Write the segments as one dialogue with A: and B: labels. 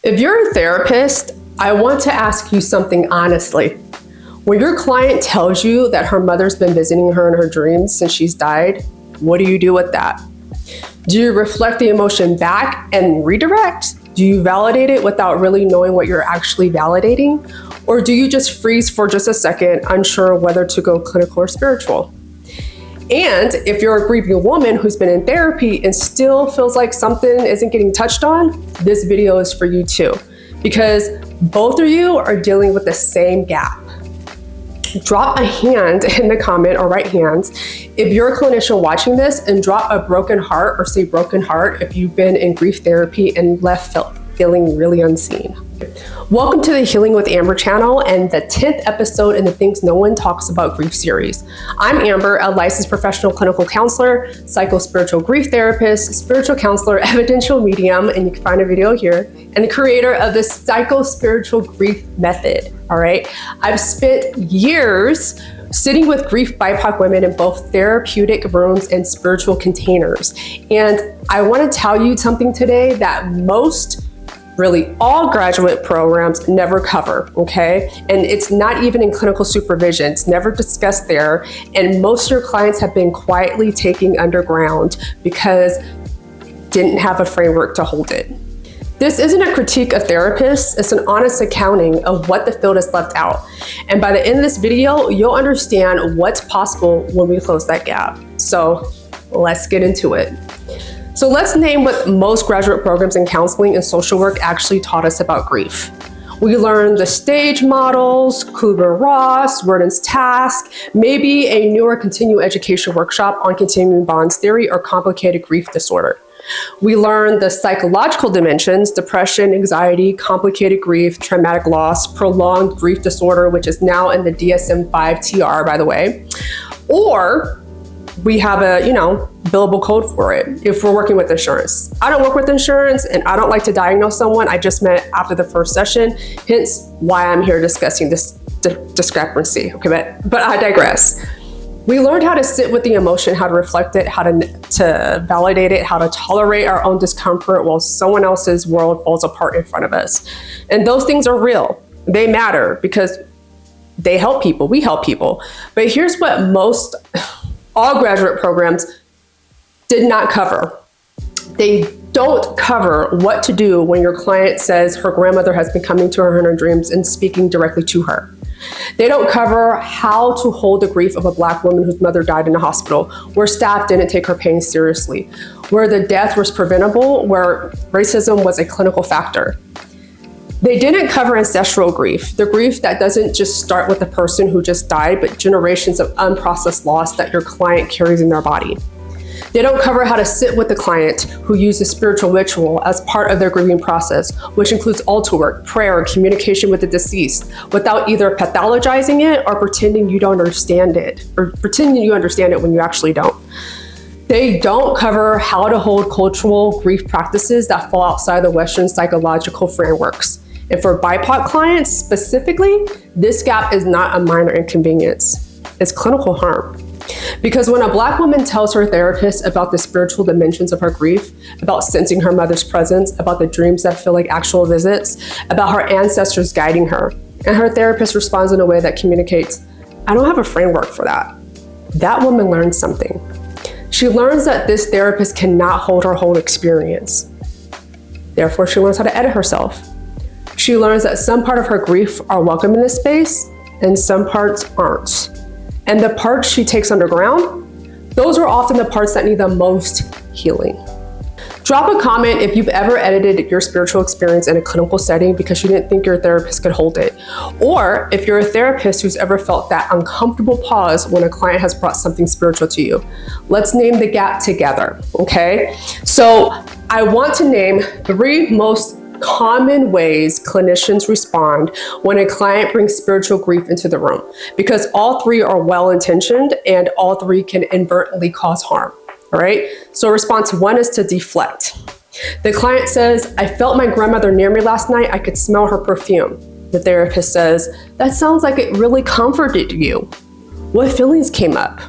A: If you're a therapist, I want to ask you something honestly. When your client tells you that her mother's been visiting her in her dreams since she's died, what do you do with that? Do you reflect the emotion back and redirect? Do you validate it without really knowing what you're actually validating? Or do you just freeze for just a second, unsure whether to go clinical or spiritual? And if you're a grieving woman who's been in therapy and still feels like something isn't getting touched on, this video is for you too, because both of you are dealing with the same gap. Drop a hand in the comment or write hands if you're a clinician watching this, and drop a broken heart or say broken heart if you've been in grief therapy and left feeling really unseen. Welcome to the Healing with Amber channel and the 10th episode in the Things No One Talks About Grief series. I'm Amber, a licensed professional clinical counselor, psychospiritual grief therapist, spiritual counselor, evidential medium, and you can find a video here, and the creator of the Psychospiritual Grief Method, all right? I've spent years sitting with grief BIPOC women in both therapeutic rooms and spiritual containers. And I want to tell you something today that really all graduate programs never cover, okay? And it's not even in clinical supervision. It's never discussed there. And most of your clients have been quietly taking underground because didn't have a framework to hold it. This isn't a critique of therapists, it's an honest accounting of what the field has left out. And by the end of this video, you'll understand what's possible when we close that gap. So let's get into it. So let's name what most graduate programs in counseling and social work actually taught us about grief. We learned the stage models, Kubler-Ross, Worden's task, maybe a newer continuing education workshop on continuing bonds theory or complicated grief disorder. We learned the psychological dimensions, depression, anxiety, complicated grief, traumatic loss, prolonged grief disorder, which is now in the DSM-5 TR, by the way. Or we have a, billable code for it if we're working with insurance. I don't work with insurance and I don't like to diagnose someone. I just met after the first session, hence why I'm here discussing this discrepancy. Okay, but I digress. We learned how to sit with the emotion, how to reflect it, how to validate it, how to tolerate our own discomfort while someone else's world falls apart in front of us. And those things are real. They matter because they help people. We help people. But here's what all graduate programs did not cover. They don't cover what to do when your client says her grandmother has been coming to her in her dreams and speaking directly to her. They don't cover how to hold the grief of a Black woman whose mother died in a hospital, where staff didn't take her pain seriously, where the death was preventable, where racism was a clinical factor. They didn't cover ancestral grief, the grief that doesn't just start with the person who just died, but generations of unprocessed loss that your client carries in their body. They don't cover how to sit with the client who uses spiritual ritual as part of their grieving process, which includes altar work, prayer, communication with the deceased, without either pathologizing it or pretending you don't understand it, or pretending you understand it when you actually don't. They don't cover how to hold cultural grief practices that fall outside the Western psychological frameworks. And for BIPOC clients specifically, this gap is not a minor inconvenience, it's clinical harm. Because when a Black woman tells her therapist about the spiritual dimensions of her grief, about sensing her mother's presence, about the dreams that feel like actual visits, about her ancestors guiding her, and her therapist responds in a way that communicates, I don't have a framework for that, that woman learns something. She learns that this therapist cannot hold her whole experience. Therefore, she learns how to edit herself. She learns that some part of her grief are welcome in this space and some parts aren't. And the parts she takes underground, those are often the parts that need the most healing. Drop a comment if you've ever edited your spiritual experience in a clinical setting because you didn't think your therapist could hold it. Or if you're a therapist who's ever felt that uncomfortable pause when a client has brought something spiritual to you. Let's name the gap together, okay? So I want to name 3 most common ways clinicians respond when a client brings spiritual grief into the room, because all 3 are well-intentioned and all 3 can inadvertently cause harm, all right? So response 1 is to deflect. The client says, I felt my grandmother near me last night. I could smell her perfume. The therapist says, that sounds like it really comforted you. What feelings came up?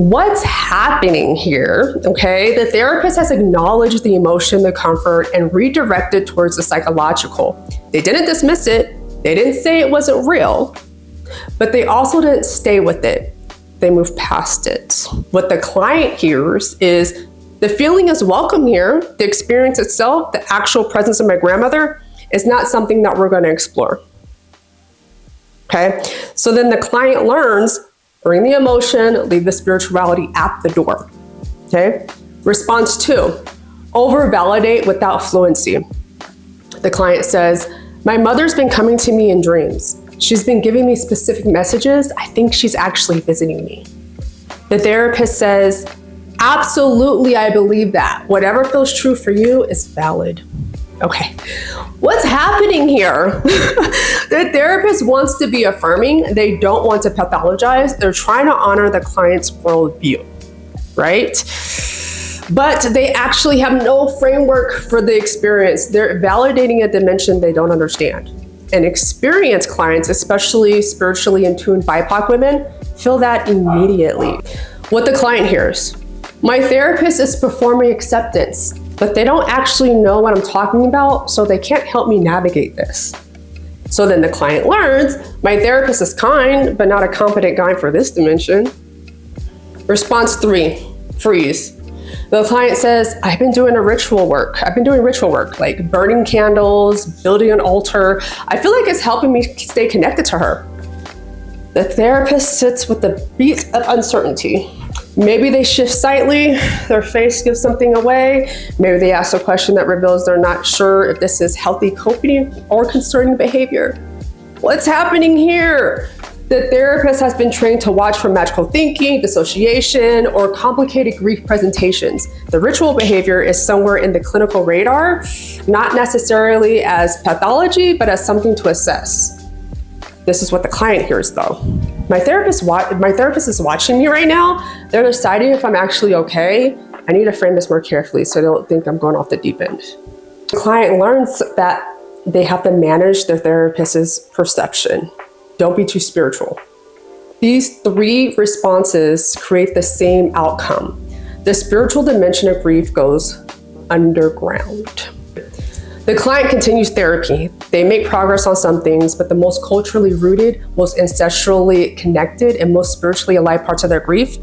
A: What's happening here, okay? The therapist has acknowledged the emotion, the comfort, and redirected towards the psychological. They didn't dismiss it. They didn't say it wasn't real, but they also didn't stay with it. They moved past it. What the client hears is, the feeling is welcome here. The experience itself, the actual presence of my grandmother, is not something that we're going to explore. Okay? So then the client learns, bring the emotion, leave the spirituality at the door. Okay? Response 2, over-validate without fluency. The client says, my mother's been coming to me in dreams. She's been giving me specific messages. I think she's actually visiting me. The therapist says, absolutely, I believe that. Whatever feels true for you is valid. Okay, what's happening here? The therapist wants to be affirming. They don't want to pathologize. They're trying to honor the client's worldview, right? But they actually have no framework for the experience. They're validating a dimension they don't understand. And experienced clients, especially spiritually in tune BIPOC women, feel that immediately. What the client hears, my therapist is performing acceptance, but they don't actually know what I'm talking about, so they can't help me navigate this. So then the client learns, my therapist is kind, but not a competent guide for this dimension. Response 3, freeze. The client says, I've been doing ritual work, like burning candles, building an altar. I feel like it's helping me stay connected to her. The therapist sits with the beat of uncertainty. Maybe they shift slightly, their face gives something away. Maybe they ask a question that reveals they're not sure if this is healthy coping or concerning behavior. What's happening here? The therapist has been trained to watch for magical thinking, dissociation, or complicated grief presentations. The ritual behavior is somewhere in the clinical radar, not necessarily as pathology, but as something to assess. This is what the client hears though. My therapist is watching me right now. They're deciding if I'm actually okay. I need to frame this more carefully so they don't think I'm going off the deep end. The client learns that they have to manage their therapist's perception. Don't be too spiritual. These 3 responses create the same outcome. The spiritual dimension of grief goes underground. The client continues therapy. They make progress on some things, but the most culturally rooted, most ancestrally connected, and most spiritually alive parts of their grief,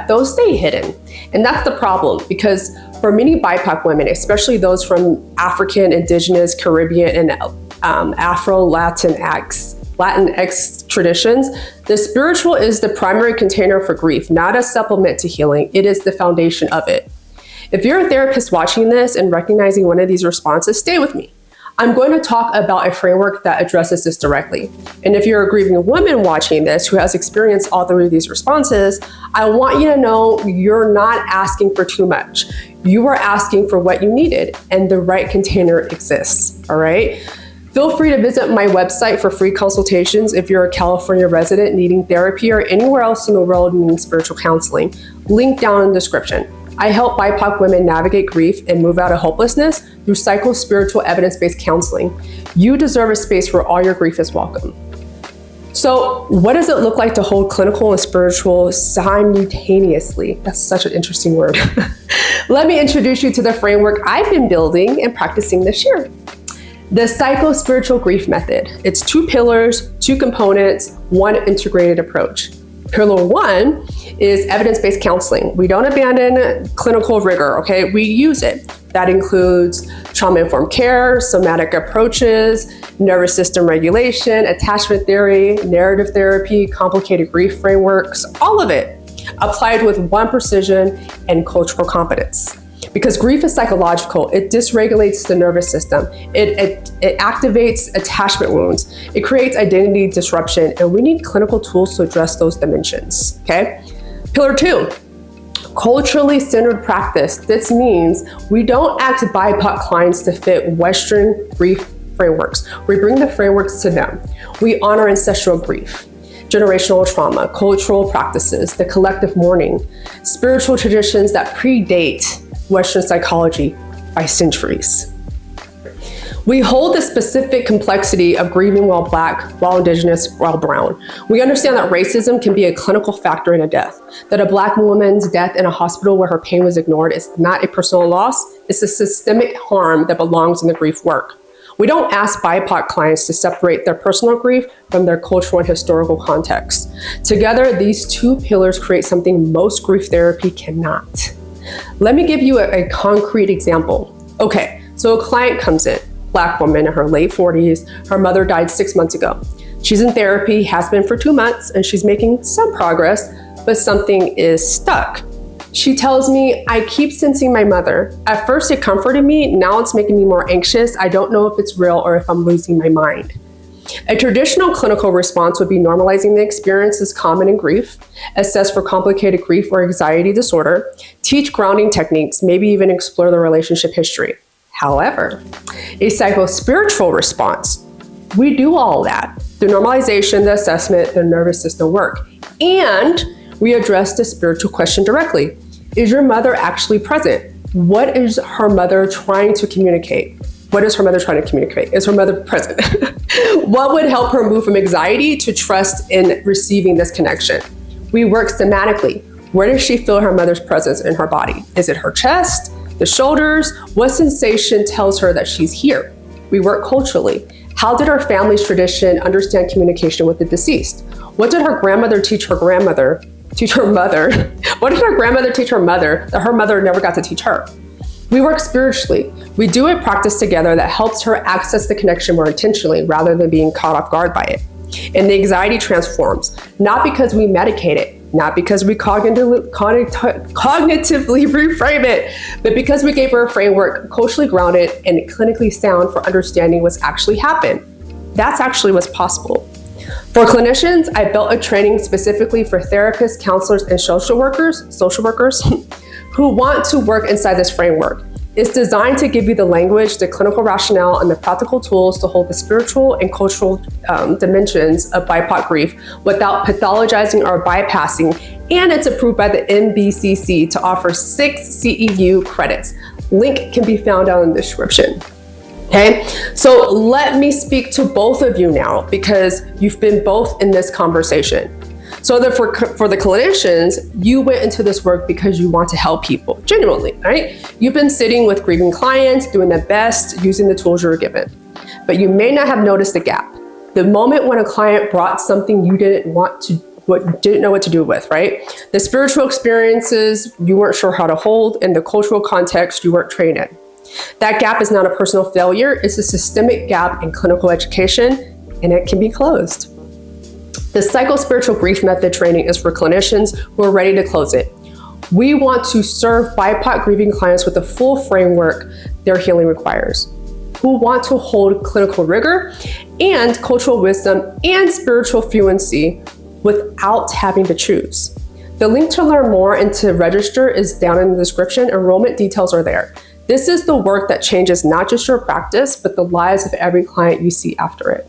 A: those stay hidden. And that's the problem, because for many BIPOC women, especially those from African, Indigenous, Caribbean, and Latinx traditions, the spiritual is the primary container for grief, not a supplement to healing. It is the foundation of it. If you're a therapist watching this and recognizing one of these responses, stay with me. I'm going to talk about a framework that addresses this directly. And if you're a grieving woman watching this who has experienced all 3 of these responses, I want you to know you're not asking for too much. You are asking for what you needed, and the right container exists, all right? Feel free to visit my website for free consultations if you're a California resident needing therapy or anywhere else in the world needing spiritual counseling. Link down in the description. I help BIPOC women navigate grief and move out of hopelessness through psychospiritual evidence-based counseling. You deserve a space where all your grief is welcome. So what does it look like to hold clinical and spiritual simultaneously? That's such an interesting word. Let me introduce you to the framework I've been building and practicing this year. The Psychospiritual Grief Method. It's 2 pillars, 2 components, 1 integrated approach. Pillar 1 is evidence-based counseling. We don't abandon clinical rigor, okay? We use it. That includes trauma-informed care, somatic approaches, nervous system regulation, attachment theory, narrative therapy, complicated grief frameworks, all of it applied with 1 precision and cultural competence. Because grief is psychological, it dysregulates the nervous system. It activates attachment wounds. It creates identity disruption, and we need clinical tools to address those dimensions, okay? Pillar 2, culturally centered practice. This means we don't ask BIPOC clients to fit Western grief frameworks. We bring the frameworks to them. We honor ancestral grief, generational trauma, cultural practices, the collective mourning, spiritual traditions that predate Western psychology by centuries. We hold the specific complexity of grieving while Black, while Indigenous, while Brown. We understand that racism can be a clinical factor in a death, that a Black woman's death in a hospital where her pain was ignored is not a personal loss, it's a systemic harm that belongs in the grief work. We don't ask BIPOC clients to separate their personal grief from their cultural and historical context. Together, these two pillars create something most grief therapy cannot. Let me give you a concrete example. Okay, so a client comes in, Black woman in her late 40s, her mother died 6 months ago. She's in therapy, has been for 2 months, and she's making some progress, but something is stuck. She tells me, I keep sensing my mother. At first it comforted me, now it's making me more anxious. I don't know if it's real or if I'm losing my mind. A traditional clinical response would be normalizing the experience as common in grief, assess for complicated grief or anxiety disorder, teach grounding techniques, maybe even explore the relationship history. However, a psychospiritual response, we do all that. The normalization, the assessment, the nervous system work. And we address the spiritual question directly. Is your mother actually present? What is her mother trying to communicate? What is her mother trying to communicate? Is her mother present? What would help her move from anxiety to trust in receiving this connection? We work somatically. Where does she feel her mother's presence in her body? Is it her chest, the shoulders? What sensation tells her that she's here? We work culturally. How did her family's tradition understand communication with the deceased? What did her grandmother teach her grandmother? Teach her mother? What did her grandmother teach her mother that her mother never got to teach her? We work spiritually. We do a practice together that helps her access the connection more intentionally rather than being caught off guard by it. And the anxiety transforms, not because we medicate it, not because we cognitively reframe it, but because we gave her a framework culturally grounded and clinically sound for understanding what's actually happened. That's actually what's possible. For clinicians, I built a training specifically for therapists, counselors, and social workers who want to work inside this framework. It's designed to give you the language, the clinical rationale, and the practical tools to hold the spiritual and cultural dimensions of BIPOC grief without pathologizing or bypassing, and it's approved by the NBCC to offer 6 CEU credits. Link can be found down in the description. Okay, so let me speak to both of you now because you've been both in this conversation. So that for the clinicians, you went into this work because you want to help people, genuinely, right? You've been sitting with grieving clients, doing the best, using the tools you were given. But you may not have noticed the gap. The moment when a client brought something you didn't know what to do with, right? The spiritual experiences you weren't sure how to hold, and the cultural context you weren't trained in. That gap is not a personal failure, it's a systemic gap in clinical education, and it can be closed. The Psychospiritual Grief Method training is for clinicians who are ready to close it. We want to serve BIPOC grieving clients with the full framework their healing requires, who want to hold clinical rigor and cultural wisdom and spiritual fluency without having to choose. The link to learn more and to register is down in the description. Enrollment details are there. This is the work that changes not just your practice, but the lives of every client you see after it.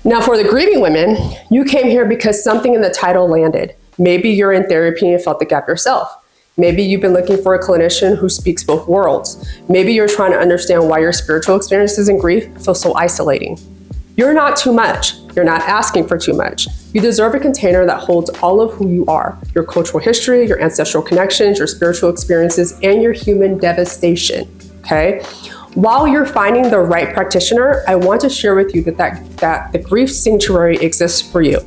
A: Now, for the grieving women, you came here because something in the title landed. Maybe you're in therapy and felt the gap yourself. Maybe you've been looking for a clinician who speaks both worlds. Maybe you're trying to understand why your spiritual experiences in grief feel so isolating. You're not too much. You're not asking for too much. You deserve a container that holds all of who you are, your cultural history, your ancestral connections, your spiritual experiences, and your human devastation, okay? While you're finding the right practitioner, I want to share with you that the Grief Sanctuary exists for you.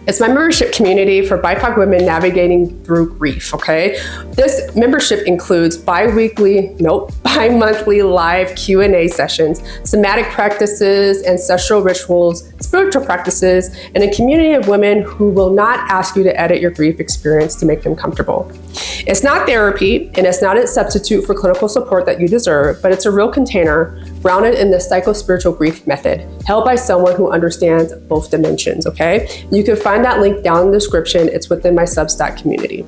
A: It's my membership community for BIPOC women navigating through grief, okay? This membership includes bi-monthly live Q&A sessions, somatic practices, ancestral rituals, spiritual practices, and a community of women who will not ask you to edit your grief experience to make them comfortable. It's not therapy, and it's not a substitute for clinical support that you deserve, but it's a real container grounded in the Psychospiritual Grief Method, held by someone who understands both dimensions, okay? You can find that link down in the description. It's within my Substack community.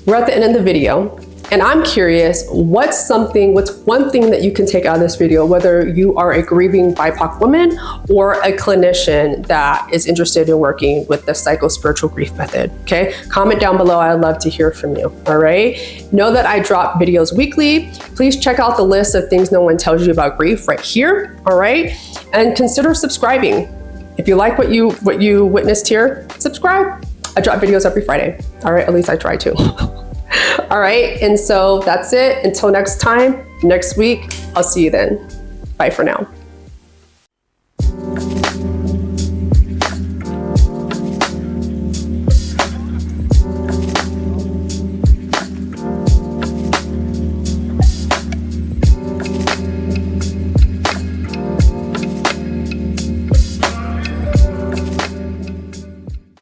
A: We're at the end of the video. And I'm curious, what's one thing that you can take out of this video, whether you are a grieving BIPOC woman or a clinician that is interested in working with the Psychospiritual Grief Method, okay? Comment down below, I'd love to hear from you, all right? Know that I drop videos weekly. Please check out the list of things no one tells you about grief right here, all right? And consider subscribing. If you like what you witnessed here, subscribe. I drop videos every Friday, all right? At least I try to. All right, and so that's it. Until next time, next week, I'll see you then. Bye for now.